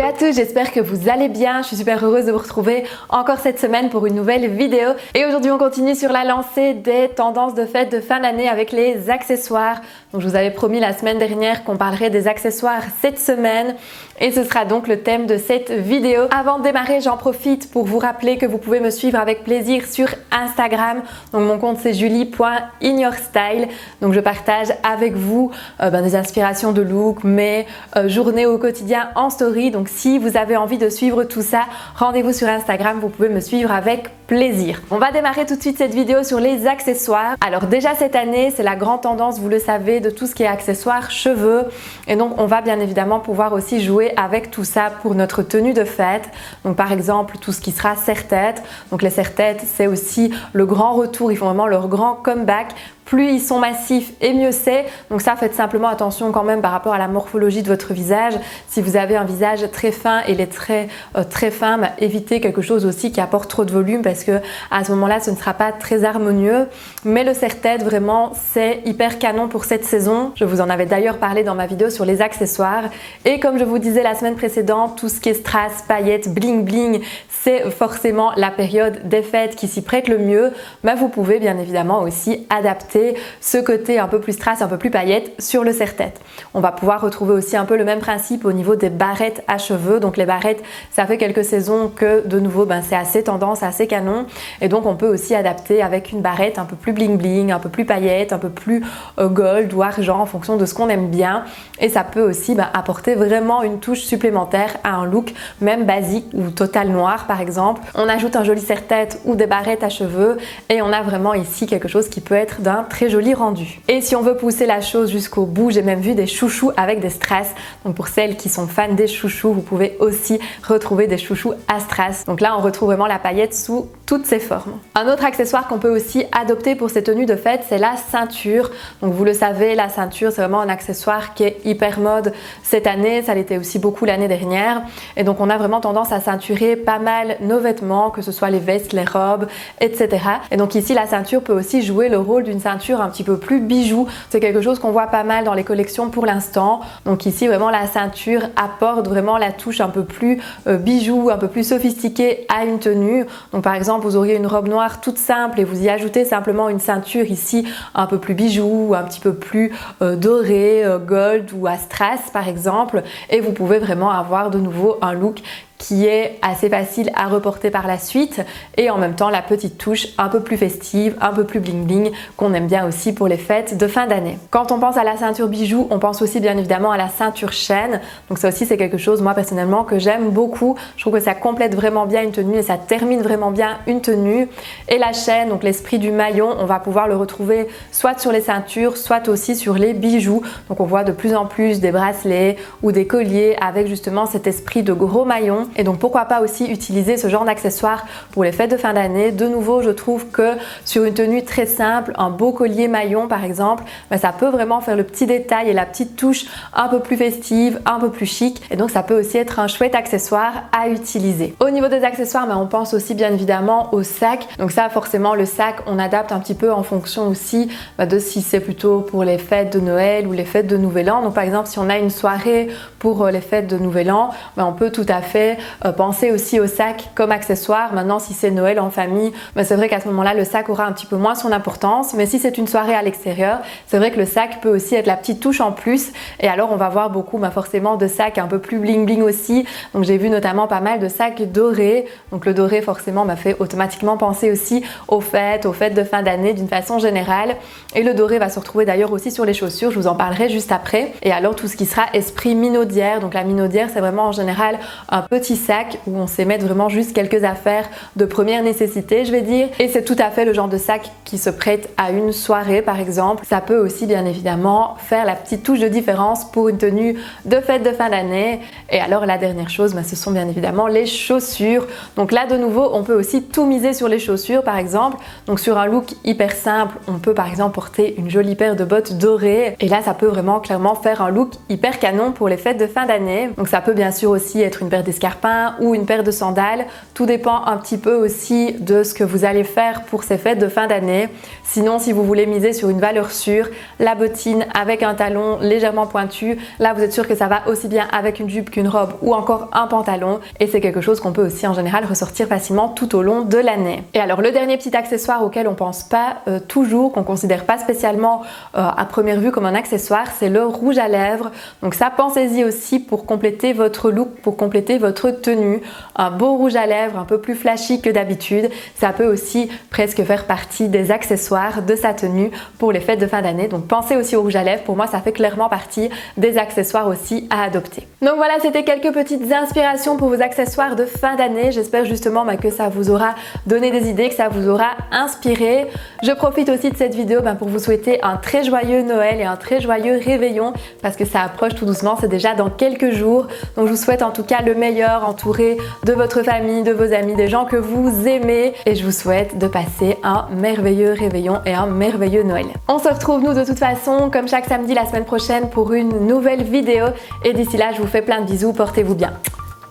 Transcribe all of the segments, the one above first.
Hello à tous, j'espère que vous allez bien. Je suis super heureuse de vous retrouver encore cette semaine pour une nouvelle vidéo. Et aujourd'hui on continue sur la lancée des tendances de fête de fin d'année avec les accessoires. Donc je vous avais promis la semaine dernière qu'on parlerait des accessoires cette semaine. Et ce sera donc le thème de cette vidéo. Avant de démarrer, j'en profite pour vous rappeler que vous pouvez me suivre avec plaisir sur Instagram. Donc mon compte c'est julie.inyourstyle. Donc je partage avec vous des inspirations de look, mes journées au quotidien en story. Donc si vous avez envie de suivre tout ça, rendez-vous sur Instagram, vous pouvez me suivre avec plaisir. On va démarrer tout de suite cette vidéo sur les accessoires. Alors déjà cette année, c'est la grande tendance, vous le savez, de tout ce qui est accessoires, cheveux. Et donc on va bien évidemment pouvoir aussi jouer avec tout ça pour notre tenue de fête. Donc par exemple, tout ce qui sera serre-tête. Donc les serre-têtes, c'est aussi le grand retour, ils font vraiment leur grand comeback. Plus ils sont massifs et mieux c'est. Donc ça, faites simplement attention quand même par rapport à la morphologie de votre visage. Si vous avez un visage très fin et les traits très fins, évitez quelque chose aussi qui apporte trop de volume parce que à ce moment-là, ce ne sera pas très harmonieux. Mais le serre-tête, vraiment, c'est hyper canon pour cette saison. Je vous en avais d'ailleurs parlé dans ma vidéo sur les accessoires. Et comme je vous disais la semaine précédente, tout ce qui est strass, paillettes, bling bling, c'est forcément la période des fêtes qui s'y prête le mieux. Mais vous pouvez bien évidemment aussi adapter ce côté un peu plus strass, un peu plus paillettes sur le serre-tête. On va pouvoir retrouver aussi un peu le même principe au niveau des barrettes à cheveux. Donc les barrettes, ça fait quelques saisons que de nouveau c'est assez tendance, assez canon. Et donc on peut aussi adapter avec une barrette un peu plus bling bling, un peu plus paillettes, un peu plus gold ou argent en fonction de ce qu'on aime bien. Et ça peut aussi apporter vraiment une touche supplémentaire à un look même basique ou total noir par exemple. On ajoute un joli serre-tête ou des barrettes à cheveux et on a vraiment ici quelque chose qui peut être d'un très joli rendu. Et si on veut pousser la chose jusqu'au bout, j'ai même vu des chouchous avec des strass. Donc pour celles qui sont fans des chouchous, vous pouvez aussi retrouver des chouchous à strass. Donc là, on retrouve vraiment la paillette sous toutes ses formes. Un autre accessoire qu'on peut aussi adopter pour ces tenues de fête, c'est la ceinture. Donc vous le savez, la ceinture, c'est vraiment un accessoire qui est hyper mode cette année. Ça l'était aussi beaucoup l'année dernière. Et donc on a vraiment tendance à ceinturer pas mal nos vêtements, que ce soit les vestes, les robes, etc. Et donc ici, la ceinture peut aussi jouer le rôle d'une ceinture un petit peu plus bijou. C'est quelque chose qu'on voit pas mal dans les collections pour l'instant. Donc ici, vraiment, la ceinture apporte vraiment la touche un peu plus bijou, un peu plus sophistiquée à une tenue. Donc par exemple, vous auriez une robe noire toute simple et vous y ajoutez simplement une ceinture ici un peu plus bijou, un petit peu plus doré, gold ou à strass par exemple. Et vous pouvez vraiment avoir de nouveau un look qui est assez facile à reporter par la suite et en même temps la petite touche un peu plus festive, un peu plus bling bling qu'on aime bien aussi pour les fêtes de fin d'année. Quand on pense à la ceinture bijou, on pense aussi bien évidemment à la ceinture chaîne. Donc ça aussi c'est quelque chose moi personnellement que j'aime beaucoup. Je trouve que ça complète vraiment bien une tenue et ça termine vraiment bien une tenue. Et la chaîne, donc l'esprit du maillon, on va pouvoir le retrouver soit sur les ceintures, soit aussi sur les bijoux. Donc on voit de plus en plus des bracelets ou des colliers avec justement cet esprit de gros maillon. Et donc pourquoi pas aussi utiliser ce genre d'accessoires pour les fêtes de fin d'année. De nouveau, je trouve que sur une tenue très simple, un beau collier maillon par exemple, ça peut vraiment faire le petit détail et la petite touche un peu plus festive, un peu plus chic. Et donc ça peut aussi être un chouette accessoire à utiliser. Au niveau des accessoires, on pense aussi bien évidemment au sac. Donc ça forcément le sac, on adapte un petit peu en fonction aussi de si c'est plutôt pour les fêtes de Noël ou les fêtes de Nouvel An. Donc par exemple si on a une soirée pour les fêtes de Nouvel An, on peut tout à fait penser aussi au sac comme accessoire. Maintenant si c'est Noël en famille, c'est vrai qu'à ce moment-là le sac aura un petit peu moins son importance, mais si c'est une soirée à l'extérieur, c'est vrai que le sac peut aussi être la petite touche en plus et alors on va voir beaucoup forcément de sacs un peu plus bling bling aussi. Donc j'ai vu notamment pas mal de sacs dorés. Donc le doré forcément m'a fait automatiquement penser aussi aux fêtes de fin d'année d'une façon générale. Et le doré va se retrouver d'ailleurs aussi sur les chaussures, je vous en parlerai juste après. Et alors tout ce qui sera esprit minaudière. Donc la minaudière c'est vraiment en général un petit sac où on sait mettre vraiment juste quelques affaires de première nécessité je vais dire. Et c'est tout à fait le genre de sac qui se prête à une soirée par exemple. Ça peut aussi bien évidemment faire la petite touche de différence pour une tenue de fête de fin d'année. Et alors la dernière chose, ce sont bien évidemment les chaussures. Donc là de nouveau on peut aussi tout miser sur les chaussures par exemple. Donc sur un look hyper simple, on peut par exemple porter une jolie paire de bottes dorées. Et là ça peut vraiment clairement faire un look hyper canon pour les fêtes de fin d'année. Donc ça peut bien sûr aussi être une paire d'escarpins escarpins ou une paire de sandales. Tout dépend un petit peu aussi de ce que vous allez faire pour ces fêtes de fin d'année. Sinon, si vous voulez miser sur une valeur sûre, la bottine avec un talon légèrement pointu, là vous êtes sûr que ça va aussi bien avec une jupe qu'une robe ou encore un pantalon, et c'est quelque chose qu'on peut aussi en général ressortir facilement tout au long de l'année. Et alors le dernier petit accessoire auquel on pense pas toujours, qu'on considère pas spécialement à première vue comme un accessoire, c'est le rouge à lèvres. Donc ça, pensez-y aussi pour compléter votre look, pour compléter votre tenue. Un beau rouge à lèvres un peu plus flashy que d'habitude, ça peut aussi presque faire partie des accessoires de sa tenue pour les fêtes de fin d'année. Donc pensez aussi au rouge à lèvres, pour moi ça fait clairement partie des accessoires aussi à adopter. Donc voilà, c'était quelques petites inspirations pour vos accessoires de fin d'année. J'espère justement que ça vous aura donné des idées, que ça vous aura inspiré. Je profite aussi de cette vidéo pour vous souhaiter un très joyeux Noël et un très joyeux réveillon, parce que ça approche tout doucement, c'est déjà dans quelques jours. Donc je vous souhaite en tout cas le meilleur, entouré de votre famille, de vos amis, des gens que vous aimez, et je vous souhaite de passer un merveilleux réveillon et un merveilleux Noël. On se retrouve nous de toute façon comme chaque samedi la semaine prochaine pour une nouvelle vidéo, et d'ici là je vous fais plein de bisous, portez-vous bien.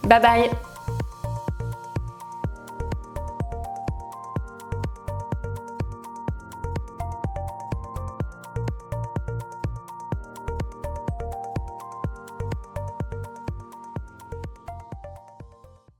Bye bye.